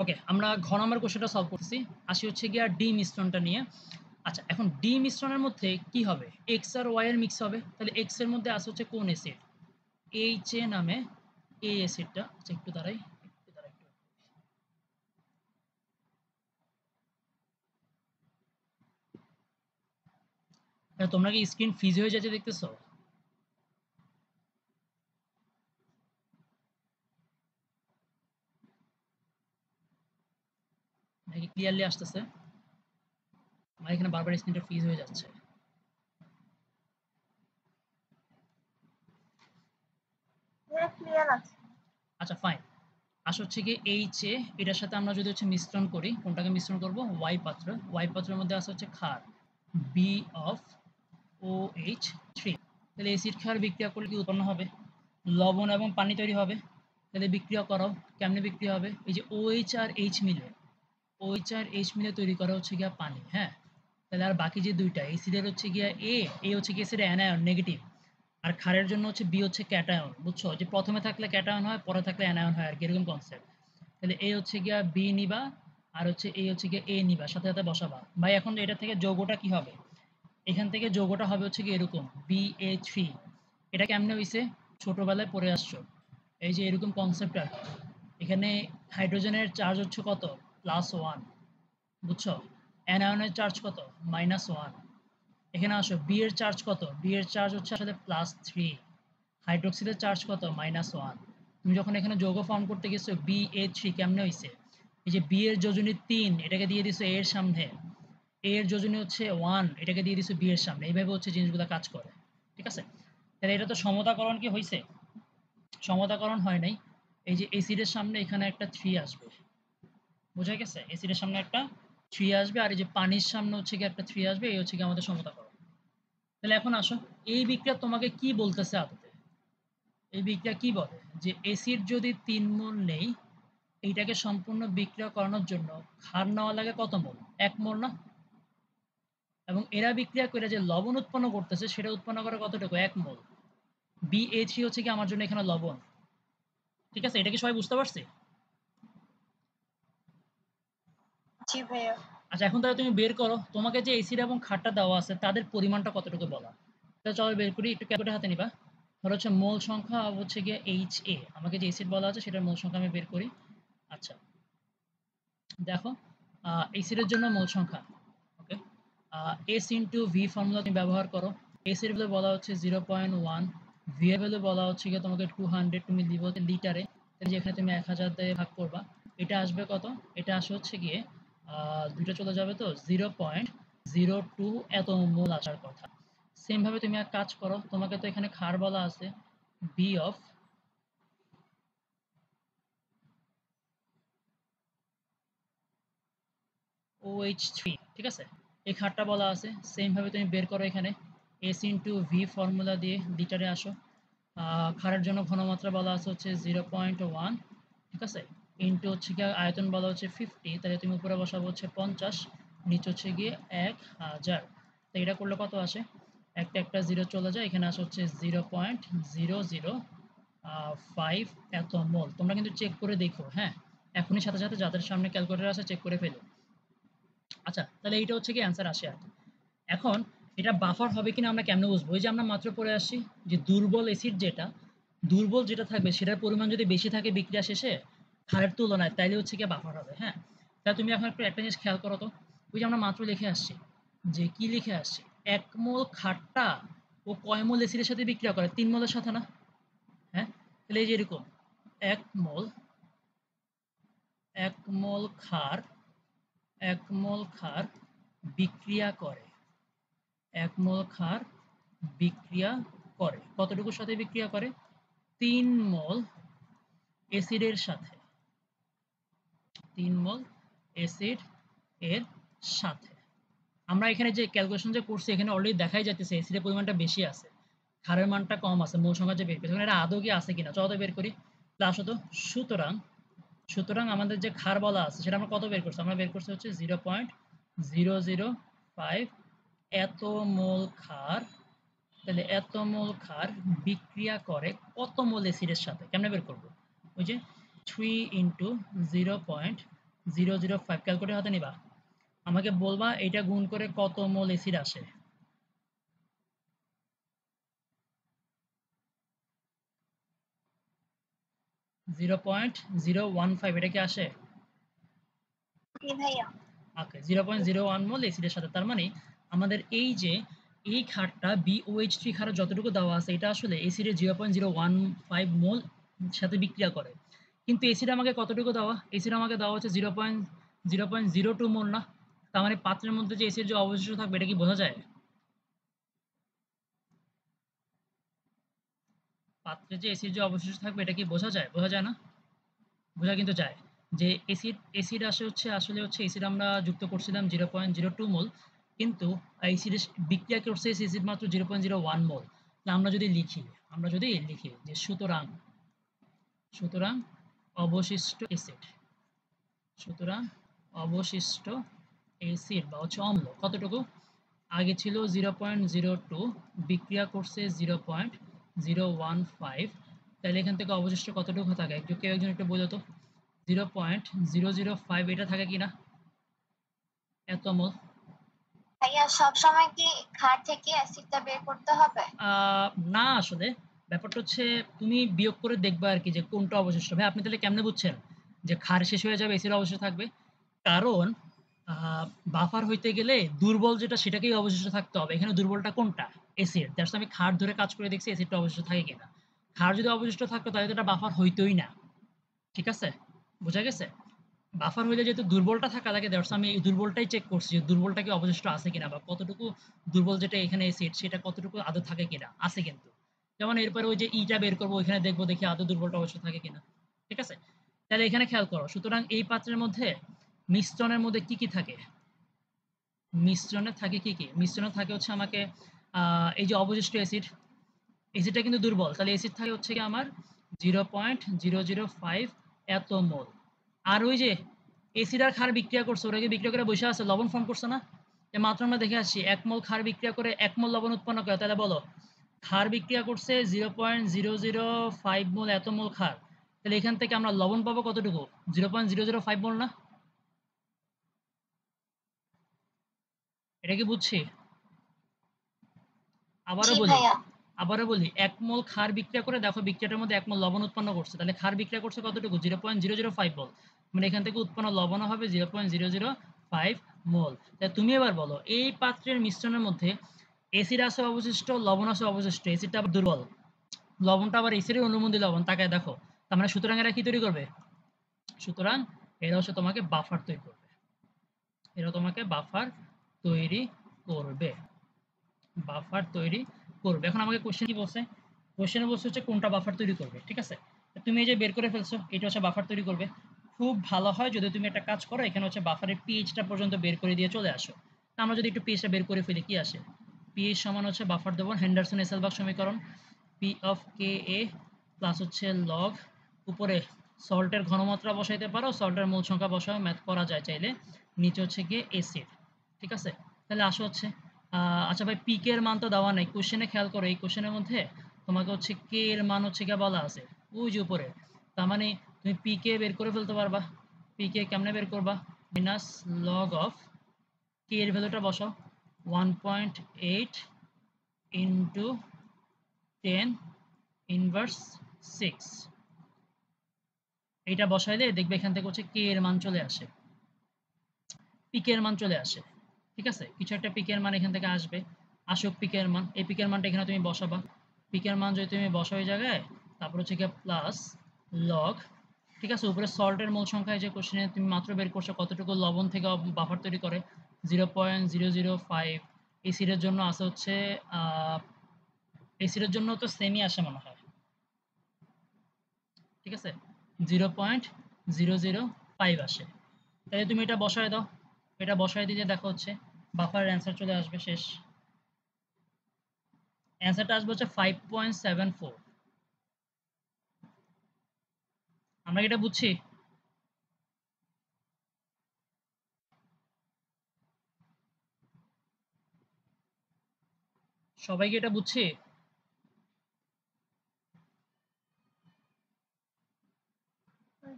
ওকে, আমরা ঘ নাম্বার কোশ্চেনটা সলভ করতেছি। আসি হচ্ছে গিয়ে ডি মিশ্রণটা নিয়ে। আচ্ছা, এখন ডি মিশ্রণের মধ্যে কি হবে? এক্স আর ওয়াই এর মিক্স হবে। তাহলে এক্স এর মধ্যে আছে হচ্ছে কোন অ্যাসিড? এইচ নামে এই অ্যাসিডটা। আচ্ছা, একটু দাঁড়াই, একটু দাঁড়াই একটু। তোমরা কি স্ক্রিন ফ্রিজ হয়ে যেতে দেখতেছো? নাকি ক্লিয়ারলি আসতেছে? আমার এখানে বারবার স্ক্রিনটা ফ্রিজ হয়ে যাচ্ছে। ক্লিয়ার আছে। আচ্ছা, ফাইন। আসা হচ্ছে গিয়ে এইচ এটার সাথে আমরা যদি হচ্ছে মিশ্রণ করি, কোনটাকে মিশ্রণ করব? ওয়াই পাত্র। ওয়াই পাত্রের মধ্যে আছে হচ্ছে ক্ষার, বি অফ OH3। তাহলে অ্যাসিড ক্ষার বিক্রিয়া করলে কি উৎপন্ন হবে? লবণ এবং পানি তৈরি হবে। তাহলে বিক্রিয়া করো। কেমনে বিক্রিয়া হবে? এই যে OH আর H মিলে, OH আর H মিলে তৈরি করা হচ্ছে গিয়া পানি, হ্যাঁ? তাহলে আর বাকি যে দুইটা অ্যাসিডের হচ্ছে গিয়া এ হচ্ছে গিয়ে অ্যাসিডের অ্যানায়ন নেগেটিভ। আর ক্ষারের জন্য হচ্ছে বি হচ্ছে ক্যাটায়ন, বুঝছো? যে প্রথমে থাকলে ক্যাটায়ন হয়, পরে থাকলে অ্যানায়ন হয় আর কি, এরকম কনসেপ্ট। তাহলে এ হচ্ছে গিয়া বি নিবা, আর হচ্ছে এ হচ্ছে গিয়া এ নিবা, সাথে সাথে বসাবা। ভাই এখন এটা থেকে যৌগটা কি হবে? এখান থেকে যৌগটা হবে হচ্ছে কি এরকম BA3। এটা কেমনে হইছে? ছোটবেলায় পড়ে আসছো, এই যে এরকম কনসেপ্ট আর কি। এখানে হাইড্রোজেনের চার্জ হচ্ছে কত? +1, বুঝছো? অ্যানায়নের চার্জ কত? -1। এখানে আসো, বি এর চার্জ কত? বি এর চার্জ হচ্ছে আসলে +3। হাইড্রোক্সিলের চার্জ কত? -1। তুমি যখন এখানে যৌগ ফর্ম করতে গেছো BA3, কেমনে হইছে? এই যে বি এর যোজনী 3, এটাকে দিয়ে দিছো এর সামনে, এ এর যোজনী হচ্ছে 1, এটাকে দিয়ে দিছো বি এর সামনে। এইভাবে হচ্ছে জিনিসগুলো কাজ করে। ঠিক আছে? তাহলে এটা তো সমতাকরণ কি হইছে? সমতাকরণ হয় নাই। এই যে এসিডের সামনে এখানে একটা 3 আসবে। বোঝা গেছে? এসিডের সামনে একটা 3 আসবে, আর এই যে পানির সামনে হচ্ছে গিয়ে একটা 3 আসবে। এই হচ্ছে গিয়ে আমাদের সমতাকরণ। তাহলে এখন আসো, এই বিক্রিয়া তোমাকে কি বলতেছে আদতে? এই বিক্রিয়া কি বলে? যে এসিড যদি 3 মোল নেই, এইটাকে সম্পূর্ণ বিক্রিয়া করানোর জন্য ক্ষার নেওয়া লাগে কত মোল? 1 মোল না? এবং এরা বিক্রিয়া করে যে লবণ উৎপন্ন করতেছে, সেটা উৎপন্ন করে কতটুকু? 1 মোল। BA3 হচ্ছে কি আমার জন্য এখানে লবণ। ঠিক আছে? এটা কি সবাই বুঝতে পারছে? জি ভাইয়া। আচ্ছা, এখন তাহলে তুমি বের করো, তোমাকে যে এসিড এবং ক্ষারটা দেওয়া আছে তাদের পরিমাণটা কতটুকু বলা। তাহলে চলো বের করি, একটু ক্যালকুলেটর হাতে নিবা। ধরো হচ্ছে মোল সংখ্যা হচ্ছে গিয়ে HA, আমাকে যে এসিড বলা আছে সেটার মোল সংখ্যা আমি বের করি। আচ্ছা, দেখো, এসিডের জন্য মোল সংখ্যা, ওকে, এস ইন্টু ভি ফর্মুলা তুমি ব্যবহার করো। এস এর ভ্যালু বলা হচ্ছে 0.1, ভি এর ভ্যালু বলা হচ্ছে গিয়ে তোমাকে 200, তুমি দিব লিটারে। তাহলে যেখানে তুমি 1000 দিয়ে ভাগ করবা, এটা আসবে কত? এটা আসে হচ্ছে গিয়ে দুইটা চলে যাবে তো 0.02 এত মোল আসার কথা। সেম ভাবে তুমি এক কাজ করো, তোমাকে তো এখানে ক্ষার বলা আছে, বি অফ OH3, ঠিক আছে? এই ক্ষারটা বলা আছে, সেম ভাবে তুমি বের করো এখানে। এস ইন্টু ভি ফর্মুলা দিয়ে লিটারে আসো। ক্ষারের জন্য ঘনমাত্রা বলা আছে হচ্ছে 0.1, ঠিক আছে? ইন্টু হচ্ছে গিয়ে আয়তন বলা হচ্ছে 50, তাহলে তুমি উপরে বসাবো হচ্ছে 50, নিচে হচ্ছে গিয়ে 1000। তো এটা করলে কত আসে? একটা একটা জিরো চলে যায়, এখানে আসে হচ্ছে 0.00 5 এত মোল। তোমরা কিন্তু চেক করে দেখো, হ্যাঁ? এখনই সাথে সাথে যাদের সামনে ক্যালকুলেটর আছে চেক করে ফেলো। আচ্ছা, তাহলে এইটা হচ্ছে কি অ্যান্সার আসে আর কি। এখন এটা বাফার হবে কিনা আমরা কেমনে বুঝবো? ওই যে আমরা মাত্র পড়ে আসছি যে দুর্বল অ্যাসিড যেটা, দুর্বল যেটা থাকবে সেটার পরিমাণ যদি বেশি থাকে বিক্রিয়া শেষে ক্ষারের তুলনায়, তাইলে হচ্ছে গিয়ে বাফার হবে, হ্যাঁ? তাহলে তুমি এখন একটু একটা জিনিস খেয়াল করো তো। ওই যে আমরা মাত্র লিখে আসছি, যে কি লিখে আসছি? 1 মোল ক্ষারটা ও কয় মোল অ্যাসিডের সাথে বিক্রিয়া করে? 3 মোলের সাথে না? হ্যাঁ? তাহলে এই যে এরকম 1 মোল 1 মোল ক্ষার 1 মোল ক্ষার বিক্রিয়া করে, 1 মোল ক্ষার বিক্রিয়া করে কতটুকুর সাথে বিক্রিয়া করে? 3 মোল অ্যাসিডের সাথে, 3 মোল অ্যাসিড এর সাথে। আমরা এখানে যে ক্যালকুলেশন যে করছি, এখানে অলরেডি দেখাই যাইতেছে অ্যাসিডের পরিমাণটা বেশি আছে, ক্ষারের মানটা কম আছে, মোল সংখ্যা যে বের করেছে এটা আদৌ কি আছে কিনা, চলো তো বের করি। প্লাস হতো, সুতরাং সুতরাং আমাদের যে ক্ষার বলা আছে সেটা আমরা কত বের করছি? আমরা বের করছি হচ্ছে 0.005 এত মোল ক্ষার। তাহলে এত মোল ক্ষার বিক্রিয়া করে কত মোল অ্যাসিডের সাথে? কেমনে বের করব? ওই যে 3 ইন্টু 0.005 005 ক্যালকুলেটর হাতে নিবা, আমাকে বলবা এটা গুণ করে কত মোল অ্যাসিড আসে। 0.015 এটা কি আসে? জি ভাইয়া। ওকে, 0.01 মোল অ্যাসিডের সাথে, তার মানে আমাদের এই যে এই ক্ষারটা BOH3 ক্ষারে যতটুকু দেওয়া আছে এটা আসলে অ্যাসিডের 0.015 মোল সাথে বিক্রিয়া করে। কিন্তু অ্যাসিড আমাকে কতটুকু দেওয়া? অ্যাসিড আমাকে দেওয়া হচ্ছে 0.02 মোল না? তার মানে পাত্রের মধ্যে যে অ্যাসিড যে অবশিষ্ট থাকবে এটা কি বোঝা যায়? পাত্রে যে অ্যাসিড যে অবশিষ্ট থাকবে এটা কি বোঝা যায়? বোঝা যায় না? বোঝা কিন্তু যায়। যে অ্যাসিড আসলে হচ্ছে অ্যাসিড আমরা যুক্ত করছিলাম 0.02 মোল, কিন্তু অ্যাসিডের বিক্রিয়া করছে অ্যাসিড মাত্র 0.01 মোল। আমরা যদি লিখি যে সুতরাং অবশিষ্ট অ্যাসিড সুতরাং অবশিষ্ট অ্যাসিড বা হচ্ছে অম্ল কতটুকু? আগে ছিল 0.02, বিক্রিয়া করছে 0.015, তাহলে এখান থেকে অবশিষ্ট কতটুকু থাকে? কেউ একজন একটু বলো তো। 0.005 এটা থাকে কিনা এত মোল? ভাইয়া সবসময় কি ক্ষার থেকে অ্যাসিডটা বের করতে হবে? না আসলে ব্যাপারটা হচ্ছে তুমি বিয়োগ করে দেখবা আর কি যে কোনটা অবশিষ্ট। ভাই আপনি তাহলে কেমনে বুঝছেন যে ক্ষার শেষ হয়ে যাবে এসিড অবশিষ্ট থাকবে? কারণ বাফার হইতে গেলে দুর্বল যেটা সেটাকেই অবশিষ্ট থাকতে হবে। এখানে দুর্বলটা কোনটা? এসিড। দ্যাটস আমি ক্ষার ধরে কাজ করে দেখছি এসিডটা অবশিষ্ট থাকে কিনা। ক্ষার যদি অবশিষ্ট থাকতো তাহলে তো এটা বাফার হইতোই না। ঠিক আছে? বোঝা গেছে? বাফার হইলে যেহেতু দুর্বলটা থাকা লাগে, দ্যাটস আমি এই দুর্বলটাই চেক করছি যে দুর্বলটা কি অবশিষ্ট আছে কিনা বা কতটুকু দুর্বল যেটা এখানে এসিড সেটা কতটুকু আদৌ থাকে কিনা। আছে কিন্তু। যেমন এরপরে ওই যে ইটা বের করব ওইখানে দেখবো দেখি আদৌ দুর্বলটা অবশ্যই থাকে কিনা। ঠিক আছে? তাহলে এখানে খেয়াল করো। সুতরাং এই পাত্রের মধ্যে মিশ্রণের মধ্যে কি থাকে? মিশ্রণে থাকে কি, কি? মিশ্রণে থাকে হচ্ছে আমাকে এই যে অবশিষ্ট অ্যাসিড, অ্যাসিডটা কিন্তু দুর্বল। তাহলে অ্যাসিড থাকে হচ্ছে কি আমার 0.005 এত মোল। আর ওই যে অ্যাসিড আর ক্ষার বিক্রিয়া করছে, ওরা কি বিক্রিয়া করে বসে আছে, লবণ ফর্ম করছে না? মাত্র আমরা দেখে আসছি 1 মোল ক্ষার বিক্রিয়া করে 1 মোল লবণ উৎপন্ন করে। তাহলে বলো ক্ষার বিক্রিয়া করছে 0.005 মোল এত মোল ক্ষার। তাহলে এখান থেকে আমরা লবণ পাবো কতটুকু? 0.005 মোল না? এটা কি বুঝছি? জি আবারও বলি ভাইয়া। আবারও বলি 1 মোল ক্ষার বিক্রিয়া করে দেখো বিক্রিয়াটার মধ্যে 1 মোল লবণ উৎপন্ন করছে। তাহলে ক্ষার বিক্রিয়া করছে কতটুকু? 0.005 মোল। মানে এখান থেকে উৎপন্ন লবণও হবে 0.005 মোল। তাহলে তুমি এবার বলো এই পাত্রের মিশ্রণের মধ্যে এসিড আছে অবশিষ্ট, লবণ আছে অবশিষ্ট। এসিডটা আবার দুর্বল, লবণটা আবার এসিডের অনুমতি লবণ। তাকায় দেখো। তার মানে সুতরাং এরা কি তৈরি করবে? সুতরাং এরা হচ্ছে তোমাকে বাফার তৈরি করবে। এরা তোমাকে বাফার তৈরি করবে। বাফার তৈরি করবে। এখন আমাকে কোশ্চেন কি বলছে? কোশ্চেনে বলছে হচ্ছে কোনটা বাফার তৈরি করবে। ঠিক আছে? তুমি এই যে বের করে ফেলছো এটা হচ্ছে বাফার তৈরি করবে। খুব ভালো হয় যদি তুমি একটা কাজ করো, এখানে হচ্ছে বাফারের পিএইচটা পর্যন্ত বের করে দিয়ে চলে আসো। আমরা যদি একটু পিএইচটা বের করে ফেলি কি আসে? পিএইচ সমান হচ্ছে বাফার দেবো হেন্ডারসন এসেলবার্গ সমীকরণ, P of K A plus হচ্ছে লগ উপরে সল্টের ঘনমাত্রা বসাইতে পারো, সল্টের মূল সংখ্যা বসাও, ম্যাথ করা যায় চাইলে। নিচে হচ্ছে গিয়ে এসিড। ঠিক আছে? তাহলে আসো হচ্ছে আচ্ছা ভাই পি কে এর মান তো দেওয়া নাই। কোশ্চেনে খেয়াল করো, এই কোশ্চেনের মধ্যে তোমাকে হচ্ছে কে এর মান হচ্ছে গিয়ে বলা আছে ওই যে উপরে। তার মানে তুমি পি কে বের করে ফেলতে পারবা। পি কে কেমনে বের করবা? মাইনাস লগ অফ কে এর ভ্যালুটা বসাও 1.8 ইন্টু 10 ইনভার্স 6। এইটা বসাইলে দেখবে এখান থেকে হচ্ছে কে এর মান চলে আসে, পিকের মান চলে আসে। ঠিক আছে? কিছু একটা পিকের মান এখান থেকে আসবে। আসুক পিকের মান, এই পিকের মানটা এখানে তুমি বসাবা। পিকের মান যদি তুমি বসাও এই জায়গায়, তারপর হচ্ছে গিয়ে প্লাস লগ। ঠিক আছে? উপরে সল্টের মোল সংখ্যা যে কোশ্চেনে তুমি মাত্র বের করছো কতটুকু লবণ থেকে বাফার তৈরি করে 0.005। এসিডের জন্য আছে হচ্ছে এসিডের জন্য তো সেমই আসে মনে হয়। ঠিক আছে? 0.005 আসে। তাহলে তুমি এটা বসায় দাও। এটা বসায় দিলে দেখো হচ্ছে বাফারের অ্যান্সার চলে আসবে শেষ। অ্যান্সারটা আসবে হচ্ছে 5.74। আমরা কি এটা বুঝছি? সবাই কি এটা বুঝছি?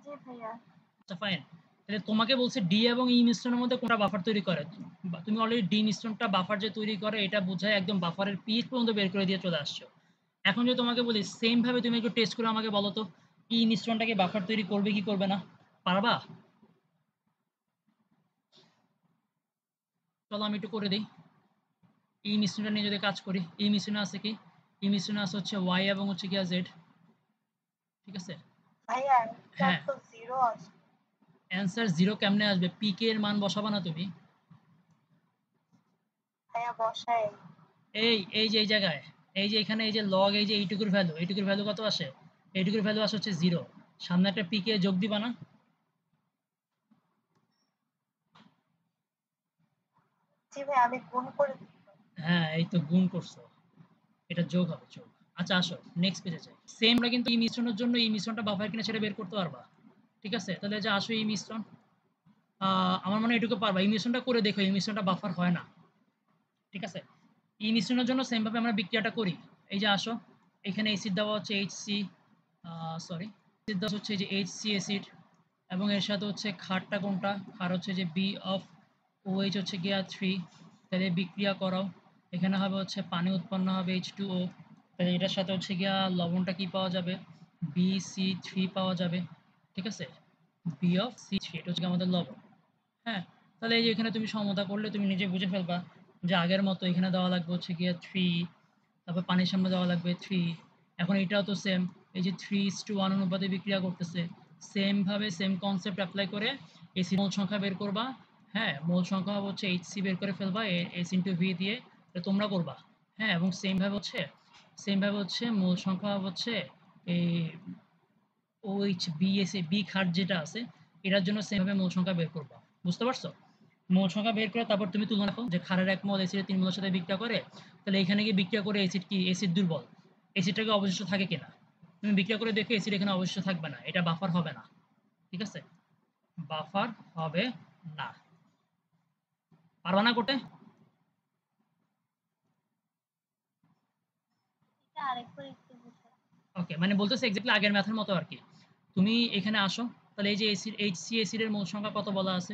জি ভাইয়া। আচ্ছা ফাইন। তাহলে তোমাকে বলছে ডি এবং ই মিশ্রণের মধ্যে কোনটা বাফার তৈরি করে, তুমি অলরেডি ডি মিশ্রণটা বাফার যে তৈরি করে এটা বোঝায় একদম বাফারের পিএইচ পর্যন্ত বের করে দিয়ে চলে আসছো। এখন যদি তোমাকে বলি সেম ভাবে তুমি একটু টেস্ট করে আমাকে বলো তো ই মিশ্রণটাকে বাফার তৈরি করবে কি করবে না, পারবা? চলো আমি একটু করে দিই। ই মিশ্রণটা নিয়ে যদি কাজ করি, ই মিশ্রণে আছে কি, ই মিশ্রণে আছে হচ্ছে ওয়াই এবং হচ্ছে কি জেড, ঠিক আছে? ভাইয়া হ্যাঁ, তো জিরো আছে। অ্যান্সার জিরো কেমনে আসবে? পিকে এর মান বসাবা না তুমি? ভাইয়া বসাই। এই যে এই জায়গায়, এই যে এখানে এই যে লগ, এই যে এইটুকুর ভ্যালু কত আসে? এইটুকুর ভ্যালু আসে হচ্ছে জিরো। সামনে একটা পিকে যোগ দিবা না? জি ভাই, আমি গুণ করে দিই। হ্যাঁ, এই তো গুণ করছো, এটা যোগ হবে, যোগ। আচ্ছা আসো নেক্সট পেজে যাই। সেম আমরা কিন্তু এই মিশ্রণের জন্য এই মিশ্রণটা বাফার কিনা সেটা বের করতে পারবা, ঠিক আছে? তাহলে যে আসো এই মিশ্রণ, আমার মনে হয় এটুকু পারবা। এই মিশ্রণটা করে দেখো, এই মিশ্রণটা বাফার হয় না, ঠিক আছে? এই মিশ্রণের জন্য সেম ভাবে আমরা বিক্রিয়াটা করি। এই যে আসো, এখানে অ্যাসিড দেওয়া হচ্ছে এইচসি, সরি, অ্যাসিড দেওয়া হচ্ছে যে এইচসি অ্যাসিড, এবং এর সাথে হচ্ছে ক্ষারটা কোনটা, ক্ষার হচ্ছে যে বি অফ ওএইচ হচ্ছে গিয়া 3। তাহলে বিক্রিয়া করাও, এখানে হবে হচ্ছে পানি উৎপন্ন হবে H2O। তাহলে এটার সাথে হচ্ছে গিয়া লবণটা কি পাওয়া যাবে, BC3 পাওয়া যাবে, ঠিক আছে? বি অফ C3 এটা হচ্ছে আমাদের লবণ। হ্যাঁ, তাহলে এই যে এখানে তুমি সমতা করলে তুমি নিজে বুঝে ফেলবা যে আগের মতো এখানে দেওয়া লাগবে হচ্ছে গিয়ে 3, তারপর পানির সামনে দেওয়া লাগবে 3। এখন এটাও তো সেম, এই যে 3:1 অনুপাতে বিক্রিয়া করতেছে। সেম ভাবে সেম কনসেপ্ট অ্যাপ্লাই করে এসি মোল সংখ্যা বের করবা। হ্যাঁ, মোল সংখ্যা হচ্ছে এইচসি বের করে ফেলবা এস ইন্টু ভি দিয়ে, এটা তোমরা করবা। হ্যাঁ, এবং সেম ভাবে হচ্ছে মোল সংখ্যা হচ্ছে এই ওএইচ বিএসএ বি খাট যেটা আছে এটার জন্য সেম ভাবে মোল সংখ্যা বের করবা। বুঝতে পারছো? মোল সংখ্যা বের করে তারপর তুমি তুলনা রাখো যে ক্ষারের 1 মোল অ্যাসিডের 3 মোলের সাথে বিক্রিয়া করে, তাহলে এখানে গিয়ে বিক্রিয়া করে অ্যাসিড কি অ্যাসিড দুর্বল, অ্যাসিডটাকে অবশিষ্ট থাকে কিনা। তুমি বিক্রিয়া করে দেখো অ্যাসিড এখানে অবশিষ্ট থাকবে না, এটা বাফার হবে না, ঠিক আছে? বাফার হবে না। পারবা না করতে? এটা আরেকবার একটু বুঝাই। ওকে, মানে বলতেছে এক্স্যাক্টলি আগের ম্যাথের মতো আর কি। তুমি এখানে আসো, তাহলে এই যে এসিড এইচসি অ্যাসিডের মোল সংখ্যা কত বলা আছে,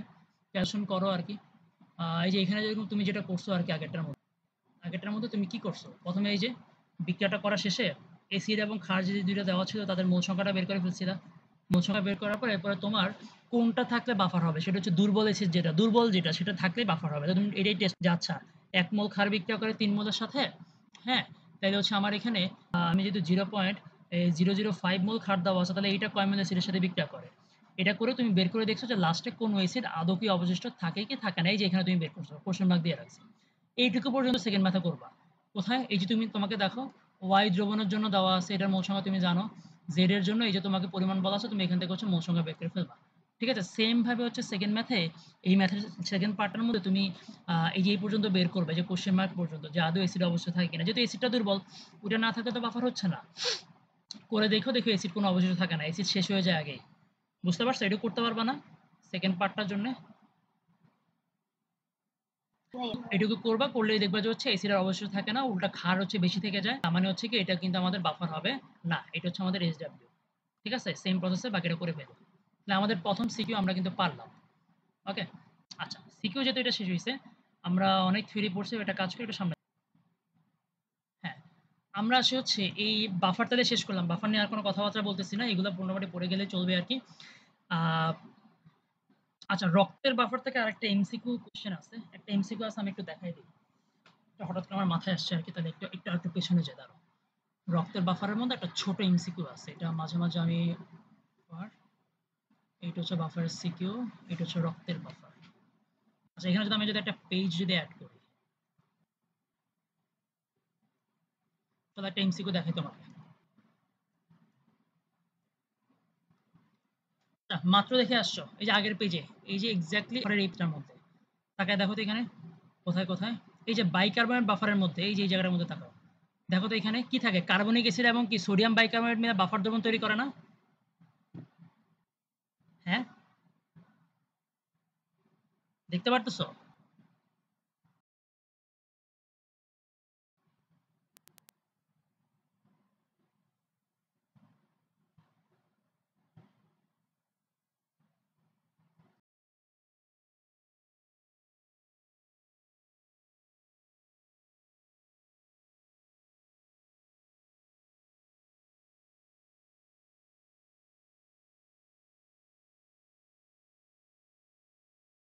ক্যালকুলেশন করো আর কি। এই যে এখানে যেরকম তুমি যেটা করছো আর কি আগেরটার মধ্যে তুমি কি করছো, প্রথমে এই যে বিক্রিয়াটা করা শেষে এসিড এবং ক্ষার যে দুইটা দেওয়া ছিল তাদের মোল সংখ্যাটা বের করে ফেলছিলা। মোল সংখ্যা বের করার পর এরপরে তোমার কোনটা থাকলে বাফার হবে সেটা হচ্ছে দুর্বল এসিড, দুর্বল যেটা সেটা থাকলেই বাফার হবে। তো তুমি এটাই টেস্ট যাচ্ছা, 1 মোল ক্ষার বিক্রিয়া করে 3 মোলের সাথে। হ্যাঁ, তাইলে হচ্ছে আমার এখানে আমি যেহেতু 0.005 মোল ক্ষার দেওয়া আছে, তাহলে এইটা কয় মোল এসিডের সাথে বিক্রিয়া করে। এটা করে তুমি বের করে দেখছো যে লাস্টে কোন এসিড আদৌ কি অবশিষ্ট থাকে কি থাকে না, এই যে এখানে তুমি বের করছো, কোশ্চেন মার্ক দিয়ে রাখছি। এইটুকু পর্যন্ত সেকেন্ড ম্যাথে করবা। কোথায়, এই যে তুমি তোমাকে দেখো ওয়াই দ্রবণের জন্য দেওয়া আছে, এটার মোল সংখ্যা তুমি জানো। জেড এর জন্য এই যে তোমাকে পরিমাণ বলা আছে, তুমি এখান থেকে হচ্ছে মোল সংখ্যা বের করে ফেলবা। ঠিক আছে, সেম ভাবে হচ্ছে সেকেন্ড ম্যাথে, এই ম্যাথের সেকেন্ড পার্টের মধ্যে তুমি এই যে এই পর্যন্ত বের করবে যে কোশ্চেন মার্ক পর্যন্ত, যে আদৌ এসিড অবস্থা থাকে কিনা। যেহেতু এসিডটা দুর্বল, ওটা না থাকলে তো বাফার হচ্ছে না। করে দেখো দেখো এসিড কোনো অবশিষ্ট থাকে না, এসিড শেষ হয়ে যায় আগেই। বুঝতে পারছো? এটা করতে পারবা না সেকেন্ড পার্টটার জন্য? এটুকু করবা, করলেই দেখবা যে হচ্ছে এসিড এর অবশিষ্ট থাকে না, উল্টা ক্ষার হচ্ছে বেশি থেকে যায়। তার মানে হচ্ছে কি এটা কিন্তু আমাদের বাফার হবে না, এটা হচ্ছে আমাদের এসডব্লিউ। ঠিক আছে, সেম প্রসেসে বাকিটা করে ফেলবো। তাহলে আমাদের প্রথম সিকিউ আমরা কিন্তু পারলাম। ওকে, আচ্ছা সিকিউ যেহেতু এটা শেষ হয়েছে, আমরা অনেক থিওরি পড়ছি, এটা কাজ করে একটু সামনে। হ্যাঁ, আমরা আসে হচ্ছে এই বাফার তাহলে শেষ করলাম, বাফার নিয়ে আর কোনো কথাবার্তা বলতেছি না, এগুলো মোটামুটি পড়ে গেলে চলবে আর কি। আহ, আচ্ছা, রক্তের বাফার থেকে আরেকটা এমসিকিউ কোশ্চেন আছে, একটা এমসিকিউ আছে, আমি একটু দেখাই দিই। এটা হঠাৎ করে আমার মাথায় আসছে আর কি, তাহলে একটু একটু একটু পেছনে যায় দাঁড়াও। রক্তের বাফারের মধ্যে একটা ছোট এমসিকিউ আছে, এটা মাঝে মাঝে আমি এইটা হচ্ছে বাফারের সিকিউ, এটা হচ্ছে রক্তের বাফার। আচ্ছা, এখানে যদি আমি একটা পেজ যদি অ্যাড করি, তাহলে একটা এমসিকিউ দেখাই তোমাকে। মাত্র দেখে আসছো এই যে আগের পেজে, এই যে এক্স্যাক্টলি এই পেজটার মধ্যে তাকায় দেখো তো এখানে কোথায় কোথায়, এই যে বাইকার্বনেট বাফারের মধ্যে, এই যে এই জায়গাটার মধ্যে তাকাও, দেখো তো এখানে কি থাকে, কার্বনিক অ্যাসিড এবং কি সোডিয়াম বাইকার্বনেট মিলে বাফার দ্রবণ তৈরি করে না? হ্যাঁ, দেখতে পারতেছো?